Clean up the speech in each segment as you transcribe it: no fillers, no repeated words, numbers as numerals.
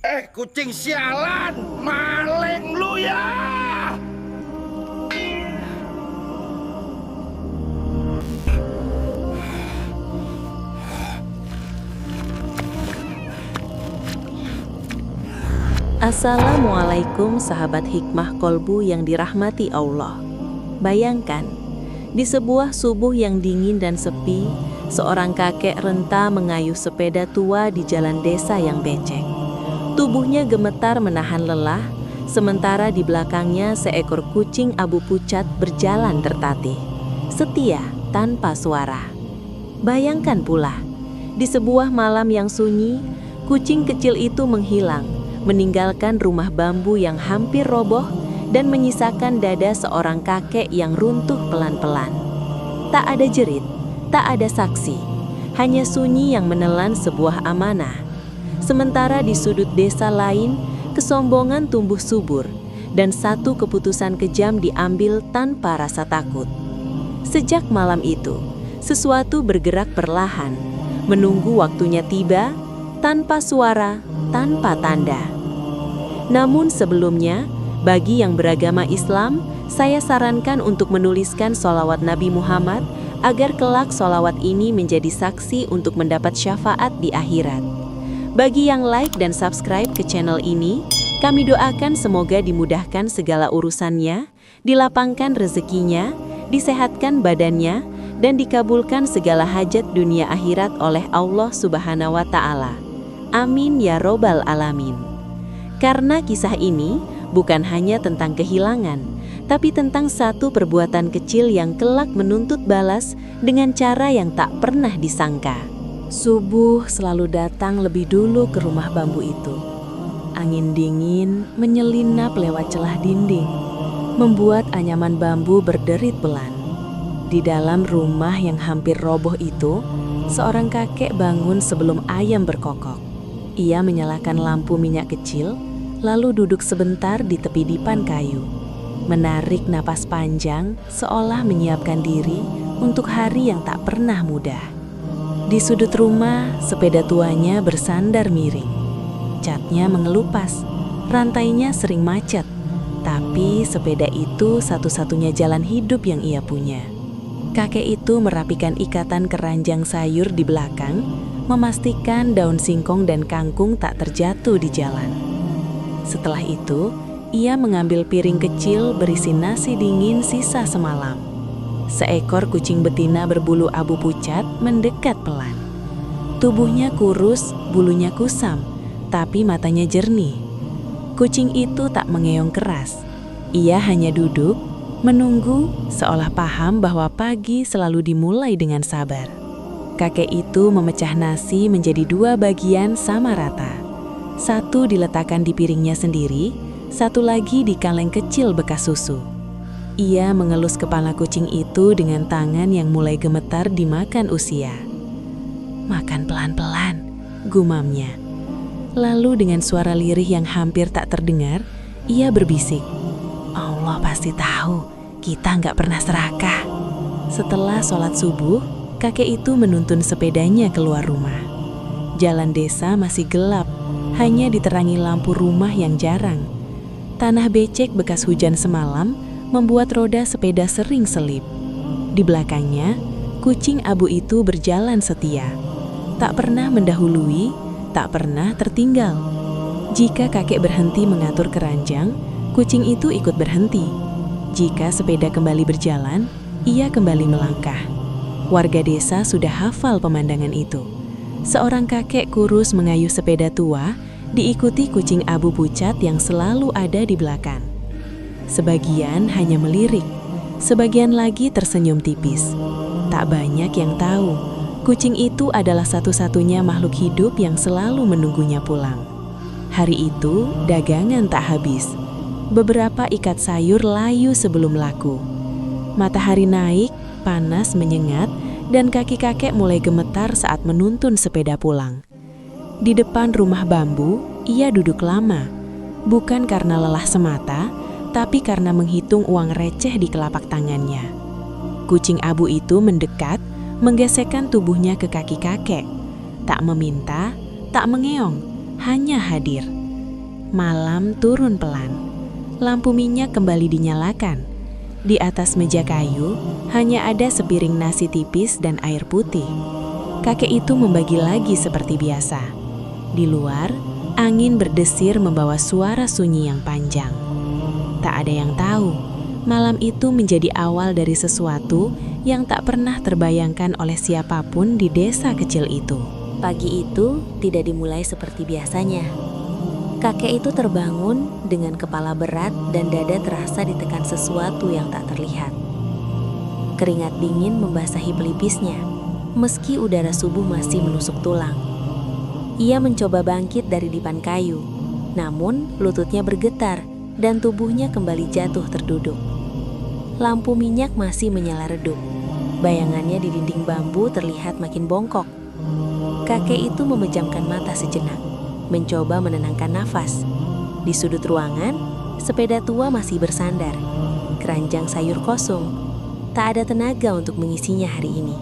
Kucing sialan, maling lu ya! Assalamualaikum sahabat hikmah kolbu yang dirahmati Allah. Bayangkan, di sebuah subuh yang dingin dan sepi, seorang kakek renta mengayuh sepeda tua di jalan desa yang becek. Tubuhnya gemetar menahan lelah, sementara di belakangnya seekor kucing abu pucat berjalan tertatih, setia tanpa suara. Bayangkan pula, di sebuah malam yang sunyi, kucing kecil itu menghilang, meninggalkan rumah bambu yang hampir roboh dan menyisakan dada seorang kakek yang runtuh pelan-pelan. Tak ada jerit, tak ada saksi, hanya sunyi yang menelan sebuah amanah. Sementara di sudut desa lain, kesombongan tumbuh subur dan satu keputusan kejam diambil tanpa rasa takut. Sejak malam itu, sesuatu bergerak perlahan, menunggu waktunya tiba, tanpa suara, tanpa tanda. Namun sebelumnya, bagi yang beragama Islam, saya sarankan untuk menuliskan sholawat Nabi Muhammad agar kelak sholawat ini menjadi saksi untuk mendapat syafaat di akhirat. Bagi yang like dan subscribe ke channel ini, kami doakan semoga dimudahkan segala urusannya, dilapangkan rezekinya, disehatkan badannya, dan dikabulkan segala hajat dunia akhirat oleh Allah Subhanahu wa Ta'ala. Amin ya Robbal Alamin. Karena kisah ini bukan hanya tentang kehilangan, tapi tentang satu perbuatan kecil yang kelak menuntut balas dengan cara yang tak pernah disangka. Subuh selalu datang lebih dulu ke rumah bambu itu. Angin dingin menyelinap lewat celah dinding, membuat anyaman bambu berderit pelan. Di dalam rumah yang hampir roboh itu, seorang kakek bangun sebelum ayam berkokok. Ia menyalakan lampu minyak kecil, lalu duduk sebentar di tepi dipan kayu. Menarik napas panjang, seolah menyiapkan diri untuk hari yang tak pernah mudah. Di sudut rumah, sepeda tuanya bersandar miring. Catnya mengelupas, rantainya sering macet, tapi sepeda itu satu-satunya jalan hidup yang ia punya. Kakek itu merapikan ikatan keranjang sayur di belakang, memastikan daun singkong dan kangkung tak terjatuh di jalan. Setelah itu, ia mengambil piring kecil berisi nasi dingin sisa semalam. Seekor kucing betina berbulu abu pucat mendekat pelan. Tubuhnya kurus, bulunya kusam, tapi matanya jernih. Kucing itu tak mengeong keras. Ia hanya duduk, menunggu, seolah paham bahwa pagi selalu dimulai dengan sabar. Kakek itu memecah nasi menjadi dua bagian sama rata. Satu diletakkan di piringnya sendiri, satu lagi di kaleng kecil bekas susu. Ia mengelus kepala kucing itu dengan tangan yang mulai gemetar dimakan usia. "Makan pelan-pelan," gumamnya. Lalu dengan suara lirih yang hampir tak terdengar, ia berbisik, "Allah pasti tahu, kita nggak pernah serakah." Setelah sholat subuh, kakek itu menuntun sepedanya keluar rumah. Jalan desa masih gelap, hanya diterangi lampu rumah yang jarang. Tanah becek bekas hujan semalam membuat roda sepeda sering selip. Di belakangnya, kucing abu itu berjalan setia. Tak pernah mendahului, tak pernah tertinggal. Jika kakek berhenti mengatur keranjang, kucing itu ikut berhenti. Jika sepeda kembali berjalan, ia kembali melangkah. Warga desa sudah hafal pemandangan itu. Seorang kakek kurus mengayuh sepeda tua, diikuti kucing abu pucat yang selalu ada di belakang. Sebagian hanya melirik, sebagian lagi tersenyum tipis. Tak banyak yang tahu, kucing itu adalah satu-satunya makhluk hidup yang selalu menunggunya pulang. Hari itu, dagangan tak habis. Beberapa ikat sayur layu sebelum laku. Matahari naik, panas menyengat, dan kaki kakek mulai gemetar saat menuntun sepeda pulang. Di depan rumah bambu, ia duduk lama. Bukan karena lelah semata, tapi karena menghitung uang receh di kelapak tangannya. Kucing abu itu mendekat, menggesekkan tubuhnya ke kaki kakek. Tak meminta, tak mengeong, hanya hadir. Malam turun pelan. Lampu minyak kembali dinyalakan. Di atas meja kayu hanya ada sepiring nasi tipis dan air putih. Kakek itu membagi lagi seperti biasa. Di luar, angin berdesir membawa suara sunyi yang panjang. Tak ada yang tahu, malam itu menjadi awal dari sesuatu yang tak pernah terbayangkan oleh siapapun di desa kecil itu. Pagi itu tidak dimulai seperti biasanya. Kakek itu terbangun dengan kepala berat dan dada terasa ditekan sesuatu yang tak terlihat. Keringat dingin membasahi pelipisnya, meski udara subuh masih menusuk tulang. Ia mencoba bangkit dari dipan kayu, namun lututnya bergetar dan tubuhnya kembali jatuh terduduk. Lampu minyak masih menyala redup. Bayangannya di dinding bambu terlihat makin bongkok. Kakek itu memejamkan mata sejenak, mencoba menenangkan nafas. Di sudut ruangan, sepeda tua masih bersandar. Keranjang sayur kosong. Tak ada tenaga untuk mengisinya hari ini.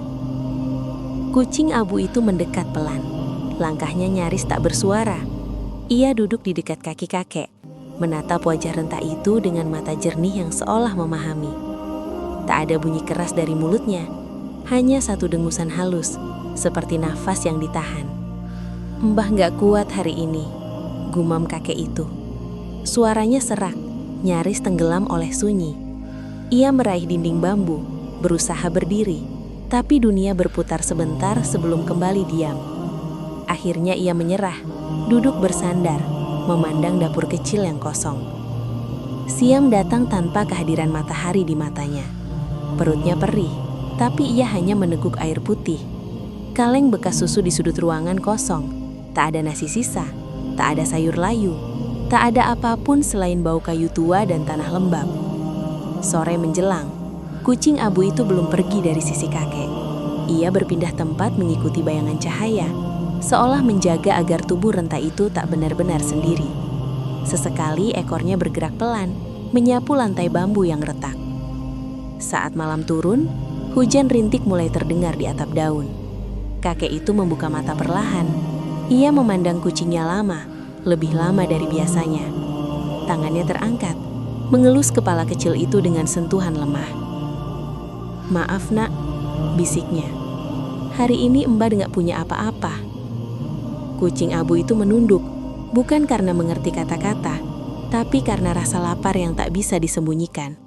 Kucing abu itu mendekat pelan. Langkahnya nyaris tak bersuara. Ia duduk di dekat kaki kakek, menatap wajah renta itu dengan mata jernih yang seolah memahami. Tak ada bunyi keras dari mulutnya, hanya satu dengusan halus, seperti nafas yang ditahan. "Mbah gak kuat hari ini," gumam kakek itu. Suaranya serak, nyaris tenggelam oleh sunyi. Ia meraih dinding bambu, berusaha berdiri, tapi dunia berputar sebentar sebelum kembali diam. Akhirnya ia menyerah, duduk bersandar, memandang dapur kecil yang kosong. Siang datang tanpa kehadiran matahari di matanya. Perutnya perih, tapi ia hanya meneguk air putih. Kaleng bekas susu di sudut ruangan kosong. Tak ada nasi sisa, tak ada sayur layu, tak ada apapun selain bau kayu tua dan tanah lembab. Sore menjelang, kucing abu itu belum pergi dari sisi kakek. Ia berpindah tempat mengikuti bayangan cahaya, seolah menjaga agar tubuh renta itu tak benar-benar sendiri. Sesekali ekornya bergerak pelan, menyapu lantai bambu yang retak. Saat malam turun, hujan rintik mulai terdengar di atap daun. Kakek itu membuka mata perlahan. Ia memandang kucingnya lama, lebih lama dari biasanya. Tangannya terangkat, mengelus kepala kecil itu dengan sentuhan lemah. "Maaf nak," bisiknya. "Hari ini Mbak nggak punya apa-apa." Kucing abu itu menunduk, bukan karena mengerti kata-kata, tapi karena rasa lapar yang tak bisa disembunyikan.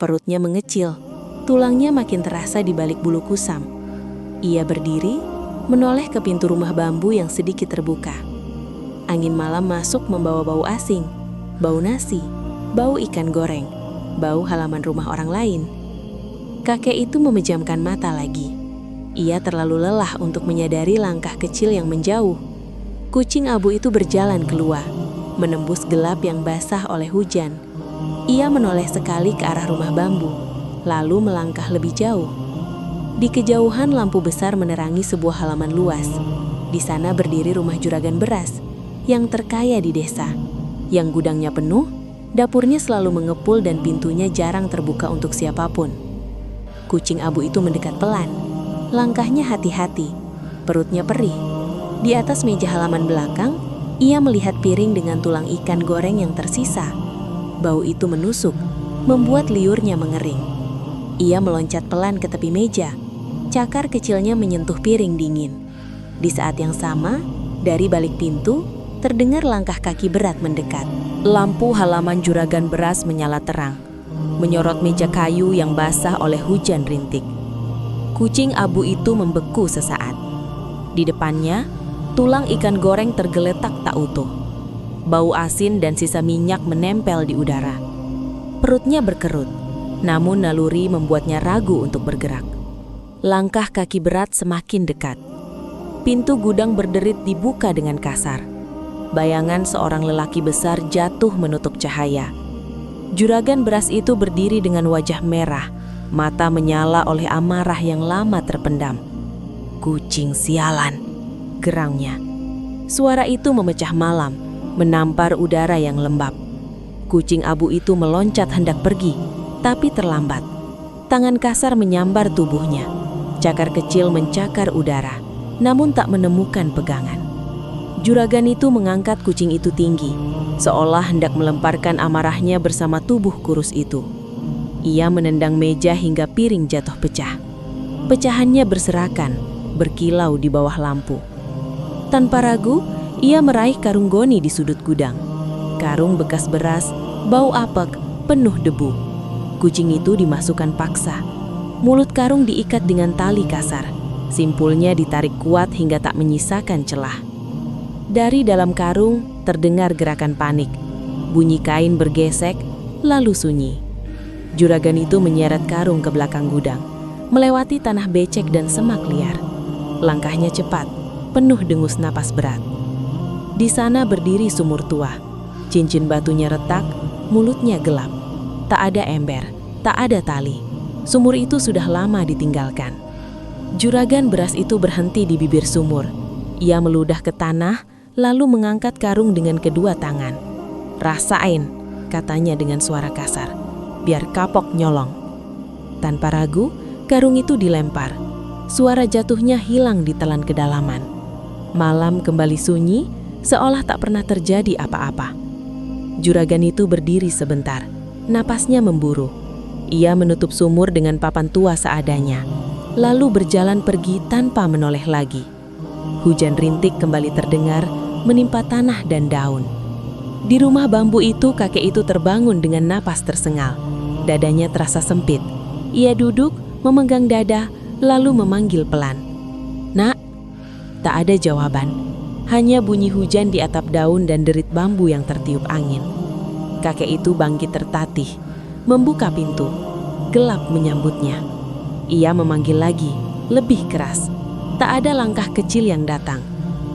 Perutnya mengecil, tulangnya makin terasa di balik bulu kusam. Ia berdiri, menoleh ke pintu rumah bambu yang sedikit terbuka. Angin malam masuk membawa bau asing, bau nasi, bau ikan goreng, bau halaman rumah orang lain. Kakek itu memejamkan mata lagi. Ia terlalu lelah untuk menyadari langkah kecil yang menjauh. Kucing abu itu berjalan keluar, menembus gelap yang basah oleh hujan. Ia menoleh sekali ke arah rumah bambu, lalu melangkah lebih jauh. Di kejauhan lampu besar menerangi sebuah halaman luas. Di sana berdiri rumah juragan beras, yang terkaya di desa. Yang gudangnya penuh, dapurnya selalu mengepul dan pintunya jarang terbuka untuk siapapun. Kucing abu itu mendekat pelan. Langkahnya hati-hati, perutnya perih. Di atas meja halaman belakang, ia melihat piring dengan tulang ikan goreng yang tersisa. Bau itu menusuk, membuat liurnya mengering. Ia meloncat pelan ke tepi meja. Cakar kecilnya menyentuh piring dingin. Di saat yang sama, dari balik pintu, terdengar langkah kaki berat mendekat. Lampu halaman juragan beras menyala terang, menyorot meja kayu yang basah oleh hujan rintik. Kucing abu itu membeku sesaat. Di depannya, tulang ikan goreng tergeletak tak utuh. Bau asin dan sisa minyak menempel di udara. Perutnya berkerut, namun naluri membuatnya ragu untuk bergerak. Langkah kaki berat semakin dekat. Pintu gudang berderit dibuka dengan kasar. Bayangan seorang lelaki besar jatuh menutup cahaya. Juragan beras itu berdiri dengan wajah merah, mata menyala oleh amarah yang lama terpendam. "Kucing sialan," gerangnya. Suara itu memecah malam, menampar udara yang lembab. Kucing abu itu meloncat hendak pergi, tapi terlambat. Tangan kasar menyambar tubuhnya. Cakar kecil mencakar udara, namun tak menemukan pegangan. Juragan itu mengangkat kucing itu tinggi, seolah hendak melemparkan amarahnya bersama tubuh kurus itu. Ia menendang meja hingga piring jatuh pecah. Pecahannya berserakan, berkilau di bawah lampu. Tanpa ragu, ia meraih karung goni di sudut gudang. Karung bekas beras, bau apek, penuh debu. Kucing itu dimasukkan paksa. Mulut karung diikat dengan tali kasar. Simpulnya ditarik kuat hingga tak menyisakan celah. Dari dalam karung terdengar gerakan panik. Bunyi kain bergesek, lalu sunyi. Juragan itu menyeret karung ke belakang gudang, melewati tanah becek dan semak liar. Langkahnya cepat, penuh dengus napas berat. Di sana berdiri sumur tua. Cincin batunya retak, mulutnya gelap. Tak ada ember, tak ada tali. Sumur itu sudah lama ditinggalkan. Juragan beras itu berhenti di bibir sumur. Ia meludah ke tanah, lalu mengangkat karung dengan kedua tangan. "Rasain," katanya dengan suara kasar, "biar kapok nyolong." Tanpa ragu, karung itu dilempar. Suara jatuhnya hilang ditelan kedalaman. Malam kembali sunyi, seolah tak pernah terjadi apa-apa. Juragan itu berdiri sebentar, napasnya memburu. Ia menutup sumur dengan papan tua seadanya, lalu berjalan pergi tanpa menoleh lagi. Hujan rintik kembali terdengar, menimpa tanah dan daun. Di rumah bambu itu, kakek itu terbangun dengan napas tersengal. Dadanya terasa sempit. Ia duduk, memegang dada, lalu memanggil pelan. "Nak." Tak ada jawaban, hanya bunyi hujan di atap daun dan derit bambu yang tertiup angin. Kakek itu bangkit tertatih, membuka pintu. Gelap menyambutnya. Ia memanggil lagi, lebih keras. Tak ada langkah kecil yang datang.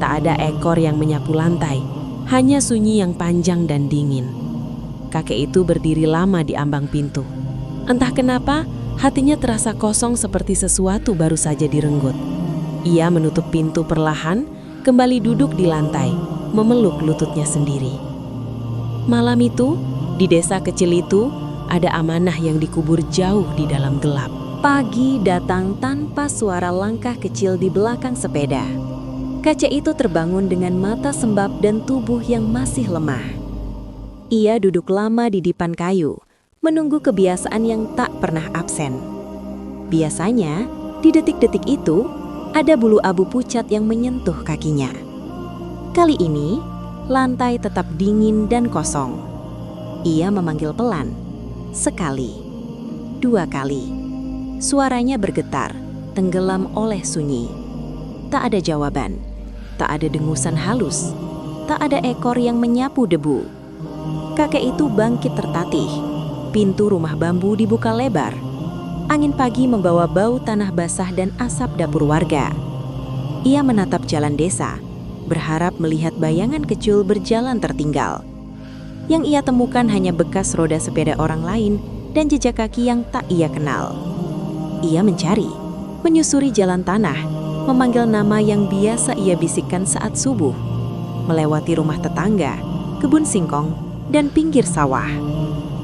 Tak ada ekor yang menyapu lantai. Hanya sunyi yang panjang dan dingin. Kakek itu berdiri lama di ambang pintu. Entah kenapa, hatinya terasa kosong seperti sesuatu baru saja direnggut. Ia menutup pintu perlahan, kembali duduk di lantai, memeluk lututnya sendiri. Malam itu, di desa kecil itu, ada amanah yang dikubur jauh di dalam gelap. Pagi datang tanpa suara langkah kecil di belakang sepeda. Kakek itu terbangun dengan mata sembab dan tubuh yang masih lemah. Ia duduk lama di dipan kayu, menunggu kebiasaan yang tak pernah absen. Biasanya, di detik-detik itu, ada bulu abu pucat yang menyentuh kakinya. Kali ini, lantai tetap dingin dan kosong. Ia memanggil pelan. Sekali, dua kali. Suaranya bergetar, tenggelam oleh sunyi. Tak ada jawaban, tak ada dengusan halus, tak ada ekor yang menyapu debu. Kakek itu bangkit tertatih. Pintu rumah bambu dibuka lebar. Angin pagi membawa bau tanah basah dan asap dapur warga. Ia menatap jalan desa, berharap melihat bayangan kecil berjalan tertinggal. Yang ia temukan hanya bekas roda sepeda orang lain dan jejak kaki yang tak ia kenal. Ia mencari, menyusuri jalan tanah, memanggil nama yang biasa ia bisikkan saat subuh, melewati rumah tetangga, kebun singkong, dan pinggir sawah.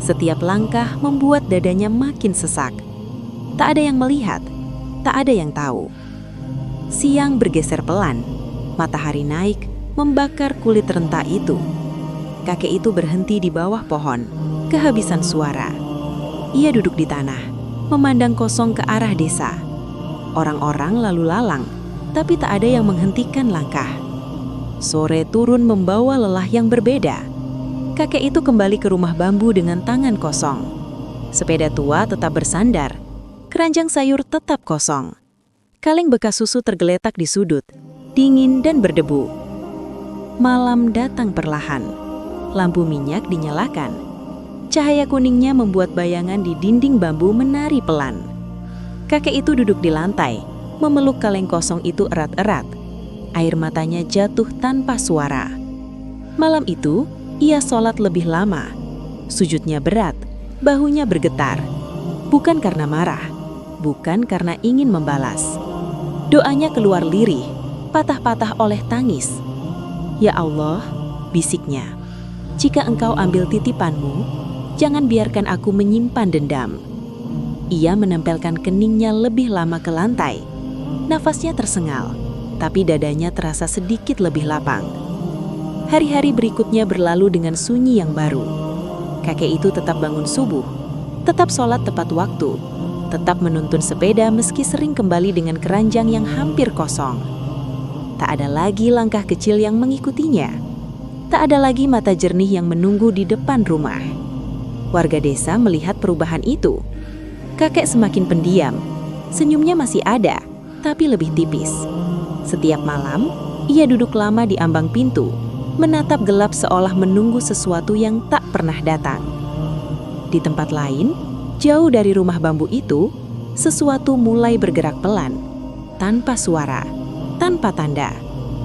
Setiap langkah membuat dadanya makin sesak. Tak ada yang melihat, tak ada yang tahu. Siang bergeser pelan, matahari naik, membakar kulit renta itu. Kakek itu berhenti di bawah pohon, kehabisan suara. Ia duduk di tanah, memandang kosong ke arah desa. Orang-orang lalu lalang, tapi tak ada yang menghentikan langkah. Sore turun membawa lelah yang berbeda. Kakek itu kembali ke rumah bambu dengan tangan kosong. Sepeda tua tetap bersandar, keranjang sayur tetap kosong. Kaleng bekas susu tergeletak di sudut, dingin dan berdebu. Malam datang perlahan. Lampu minyak dinyalakan. Cahaya kuningnya membuat bayangan di dinding bambu menari pelan. Kakek itu duduk di lantai, memeluk kaleng kosong itu erat-erat. Air matanya jatuh tanpa suara. Malam itu, ia sholat lebih lama. Sujudnya berat, bahunya bergetar. Bukan karena marah, bukan karena ingin membalas. Doanya keluar lirih, patah-patah oleh tangis. "Ya Allah," bisiknya, "jika Engkau ambil titipanmu, jangan biarkan aku menyimpan dendam." Ia menempelkan keningnya lebih lama ke lantai. Nafasnya tersengal, tapi dadanya terasa sedikit lebih lapang. Hari-hari berikutnya berlalu dengan sunyi yang baru. Kakek itu tetap bangun subuh, tetap sholat tepat waktu, tetap menuntun sepeda meski sering kembali dengan keranjang yang hampir kosong. Tak ada lagi langkah kecil yang mengikutinya. Tak ada lagi mata jernih yang menunggu di depan rumah. Warga desa melihat perubahan itu. Kakek semakin pendiam. Senyumnya masih ada, tapi lebih tipis. Setiap malam, ia duduk lama di ambang pintu, menatap gelap seolah menunggu sesuatu yang tak pernah datang. Di tempat lain, jauh dari rumah bambu itu, sesuatu mulai bergerak pelan, tanpa suara, tanpa tanda,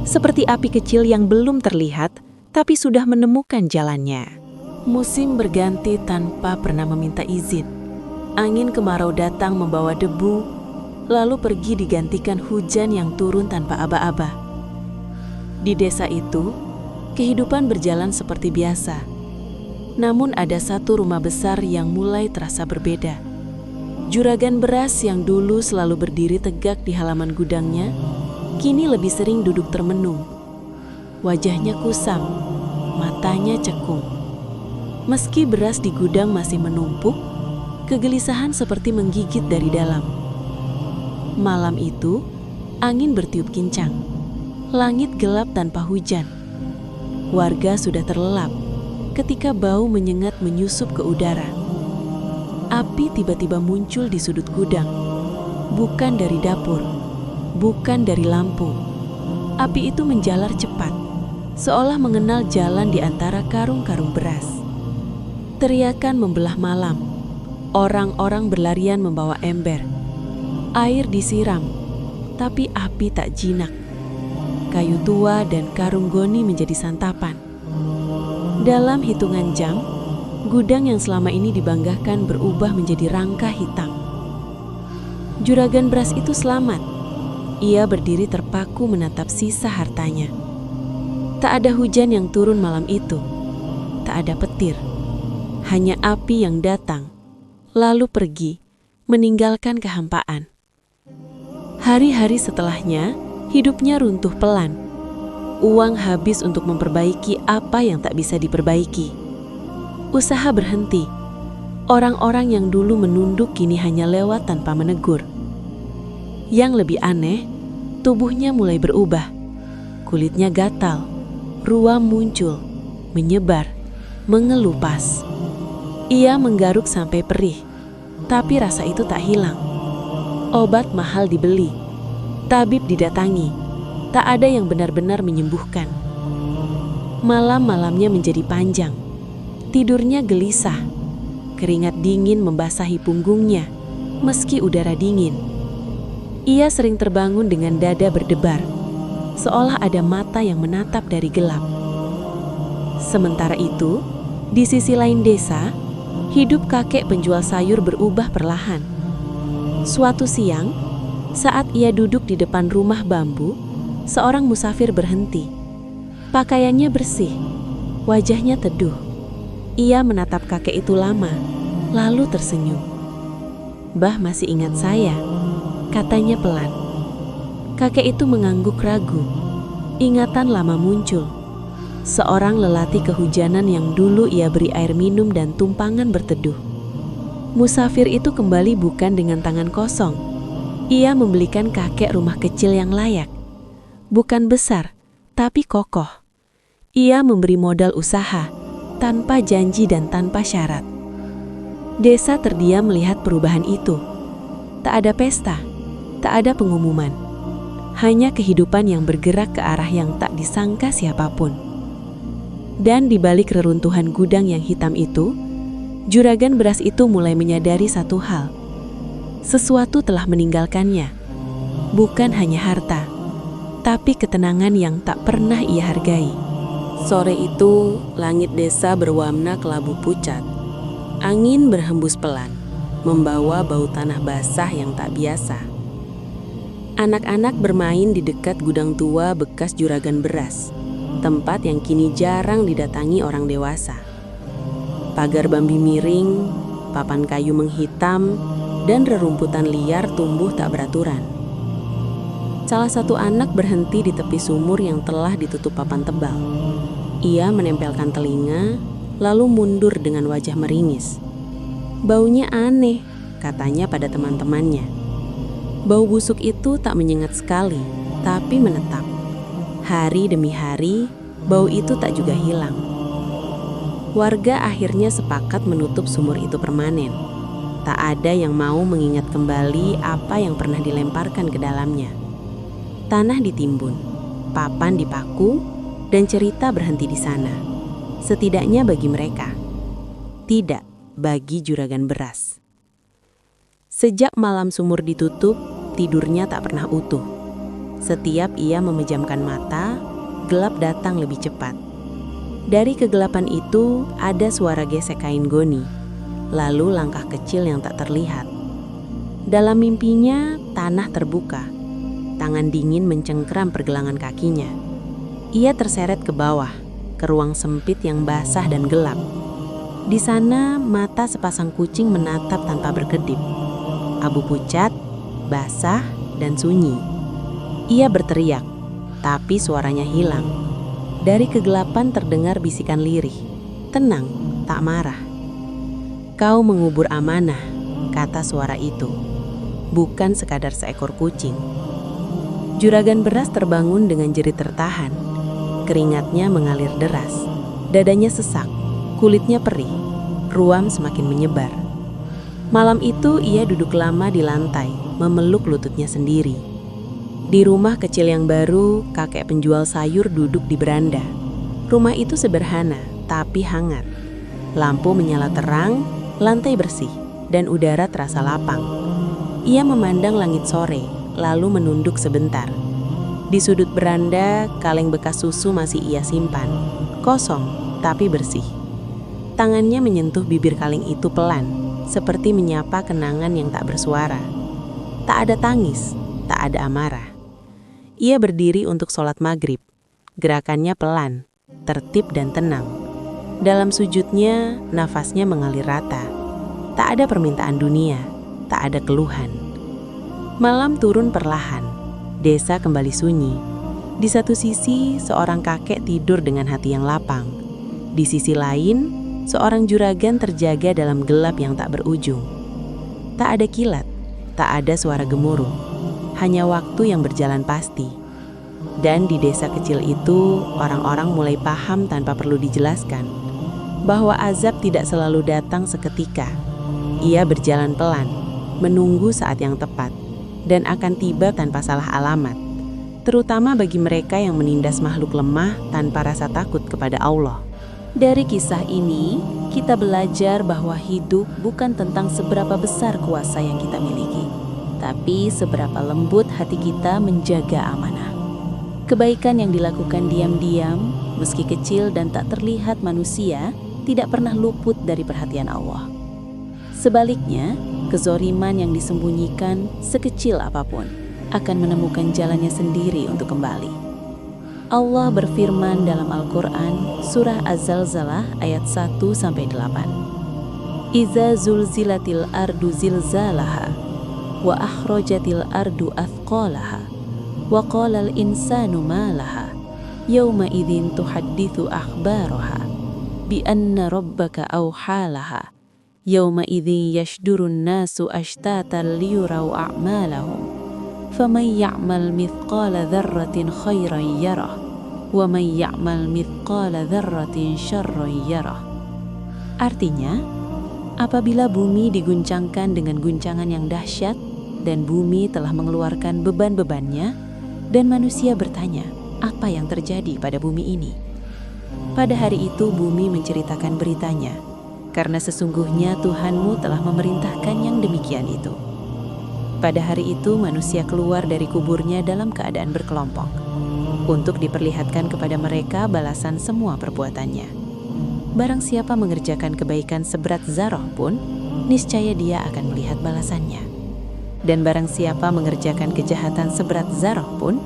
seperti api kecil yang belum terlihat, tapi sudah menemukan jalannya. Musim berganti tanpa pernah meminta izin. Angin kemarau datang membawa debu, lalu pergi digantikan hujan yang turun tanpa aba-aba. Di desa itu, kehidupan berjalan seperti biasa. Namun ada satu rumah besar yang mulai terasa berbeda. Juragan beras yang dulu selalu berdiri tegak di halaman gudangnya, kini lebih sering duduk termenung. Wajahnya kusam, matanya cekung. Meski beras di gudang masih menumpuk, kegelisahan seperti menggigit dari dalam. Malam itu, angin bertiup kincang. Langit gelap tanpa hujan. Warga sudah terlelap ketika bau menyengat menyusup ke udara. Api tiba-tiba muncul di sudut gudang. Bukan dari dapur, bukan dari lampu. Api itu menjalar cepat, seolah mengenal jalan di antara karung-karung beras. Teriakan membelah malam. Orang-orang berlarian membawa ember. Air disiram, tapi api tak jinak. Kayu tua dan karung goni menjadi santapan. Dalam hitungan jam, gudang yang selama ini dibanggakan berubah menjadi rangka hitam. Juragan beras itu selamat. Ia berdiri terpaku menatap sisa hartanya. Tak ada hujan yang turun malam itu. Tak ada petir. Hanya api yang datang, lalu pergi, meninggalkan kehampaan. Hari-hari setelahnya, hidupnya runtuh pelan. Uang habis untuk memperbaiki apa yang tak bisa diperbaiki. Usaha berhenti. Orang-orang yang dulu menunduk kini hanya lewat tanpa menegur. Yang lebih aneh, tubuhnya mulai berubah. Kulitnya gatal, ruam muncul, menyebar, mengelupas. Ia menggaruk sampai perih, tapi rasa itu tak hilang. Obat mahal dibeli. Tabib didatangi, tak ada yang benar-benar menyembuhkan. Malam-malamnya menjadi panjang, tidurnya gelisah, keringat dingin membasahi punggungnya, meski udara dingin. Ia sering terbangun dengan dada berdebar, seolah ada mata yang menatap dari gelap. Sementara itu, di sisi lain desa, hidup kakek penjual sayur berubah perlahan. Suatu siang, saat ia duduk di depan rumah bambu, seorang musafir berhenti. Pakaiannya bersih, wajahnya teduh. Ia menatap kakek itu lama, lalu tersenyum. "Bah masih ingat saya," katanya pelan. Kakek itu mengangguk ragu. Ingatan lama muncul. Seorang lelaki kehujanan yang dulu ia beri air minum dan tumpangan berteduh. Musafir itu kembali bukan dengan tangan kosong. Ia membelikan kakek rumah kecil yang layak. Bukan besar, tapi kokoh. Ia memberi modal usaha, tanpa janji dan tanpa syarat. Desa terdiam melihat perubahan itu. Tak ada pesta, tak ada pengumuman. Hanya kehidupan yang bergerak ke arah yang tak disangka siapapun. Dan di balik reruntuhan gudang yang hitam itu, juragan beras itu mulai menyadari satu hal. Sesuatu telah meninggalkannya. Bukan hanya harta, tapi ketenangan yang tak pernah ia hargai. Sore itu, langit desa berwarna kelabu pucat. Angin berhembus pelan, membawa bau tanah basah yang tak biasa. Anak-anak bermain di dekat gudang tua bekas juragan beras, tempat yang kini jarang didatangi orang dewasa. Pagar bambi miring, papan kayu menghitam, dan rerumputan liar tumbuh tak beraturan. Salah satu anak berhenti di tepi sumur yang telah ditutup papan tebal. Ia menempelkan telinga, lalu mundur dengan wajah meringis. Baunya aneh, katanya pada teman-temannya. Bau busuk itu tak menyengat sekali, tapi menetap. Hari demi hari, bau itu tak juga hilang. Warga akhirnya sepakat menutup sumur itu permanen. Tak ada yang mau mengingat kembali apa yang pernah dilemparkan ke dalamnya. Tanah ditimbun, papan dipaku, dan cerita berhenti di sana. Setidaknya bagi mereka. Tidak bagi juragan beras. Sejak malam sumur ditutup, tidurnya tak pernah utuh. Setiap ia memejamkan mata, gelap datang lebih cepat. Dari kegelapan itu ada suara gesek kain goni, lalu langkah kecil yang tak terlihat. Dalam mimpinya, tanah terbuka. Tangan dingin mencengkram pergelangan kakinya. Ia terseret ke bawah, ke ruang sempit yang basah dan gelap. Di sana, mata sepasang kucing menatap tanpa berkedip. Abu pucat, basah, dan sunyi. Ia berteriak, tapi suaranya hilang. Dari kegelapan terdengar bisikan lirih. Tenang, tak marah. Kau mengubur amanah, kata suara itu. Bukan sekadar seekor kucing. Juragan beras terbangun dengan jerit tertahan. Keringatnya mengalir deras. Dadanya sesak, kulitnya perih. Ruam semakin menyebar. Malam itu ia duduk lama di lantai, memeluk lututnya sendiri. Di rumah kecil yang baru, kakek penjual sayur duduk di beranda. Rumah itu sederhana, tapi hangat. Lampu menyala terang, lantai bersih, dan udara terasa lapang. Ia memandang langit sore, lalu menunduk sebentar. Di sudut beranda, kaleng bekas susu masih ia simpan. Kosong, tapi bersih. Tangannya menyentuh bibir kaleng itu pelan, seperti menyapa kenangan yang tak bersuara. Tak ada tangis, tak ada amarah. Ia berdiri untuk sholat maghrib. Gerakannya pelan, tertib dan tenang. Dalam sujudnya, nafasnya mengalir rata. Tak ada permintaan dunia, tak ada keluhan. Malam turun perlahan. Desa kembali sunyi. Di satu sisi, seorang kakek tidur dengan hati yang lapang. Di sisi lain, seorang juragan terjaga dalam gelap yang tak berujung. Tak ada kilat, tak ada suara gemuruh. Hanya waktu yang berjalan pasti. Dan di desa kecil itu, orang-orang mulai paham tanpa perlu dijelaskan bahwa azab tidak selalu datang seketika. Ia berjalan pelan, menunggu saat yang tepat, dan akan tiba tanpa salah alamat, terutama bagi mereka yang menindas makhluk lemah tanpa rasa takut kepada Allah. Dari kisah ini, kita belajar bahwa hidup bukan tentang seberapa besar kuasa yang kita miliki, tapi seberapa lembut hati kita menjaga amanah. Kebaikan yang dilakukan diam-diam, meski kecil dan tak terlihat manusia, tidak pernah luput dari perhatian Allah. Sebaliknya, kezoliman yang disembunyikan sekecil apapun akan menemukan jalannya sendiri untuk kembali. Allah berfirman dalam Al-Quran, surah Az-Zalzalah ayat 1-8. Iza zulzilatil ardu zilzalaha, wa akhrajatil ardu athqalaha, wa qalal insanu malaha, yawma idzin tuhaddithu akhbaraha, bi anna rabbaka awhalaha, yawma idzin yashdurun nasu ashtatan liyuraw a'malahum, faman ya'mal mithqala dzarratin khairan yarah, wa man ya'mal mithqala dzarratin syarran yarah. Artinya, apabila bumi diguncangkan dengan guncangan yang dahsyat dan bumi telah mengeluarkan beban-bebannya, dan manusia bertanya, apa yang terjadi pada bumi ini? Pada hari itu bumi menceritakan beritanya, karena sesungguhnya Tuhanmu telah memerintahkan yang demikian itu. Pada hari itu manusia keluar dari kuburnya dalam keadaan berkelompok, untuk diperlihatkan kepada mereka balasan semua perbuatannya. Barang siapa mengerjakan kebaikan seberat zarah pun, niscaya dia akan melihat balasannya. Dan barang siapa mengerjakan kejahatan seberat zarah pun,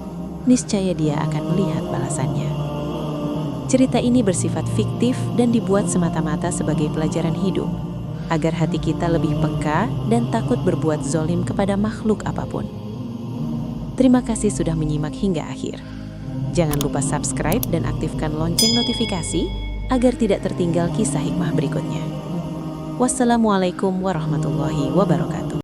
niscaya dia akan melihat balasannya. Cerita ini bersifat fiktif dan dibuat semata-mata sebagai pelajaran hidup, agar hati kita lebih peka dan takut berbuat zolim kepada makhluk apapun. Terima kasih sudah menyimak hingga akhir. Jangan lupa subscribe dan aktifkan lonceng notifikasi agar tidak tertinggal kisah hikmah berikutnya. Wassalamualaikum warahmatullahi wabarakatuh.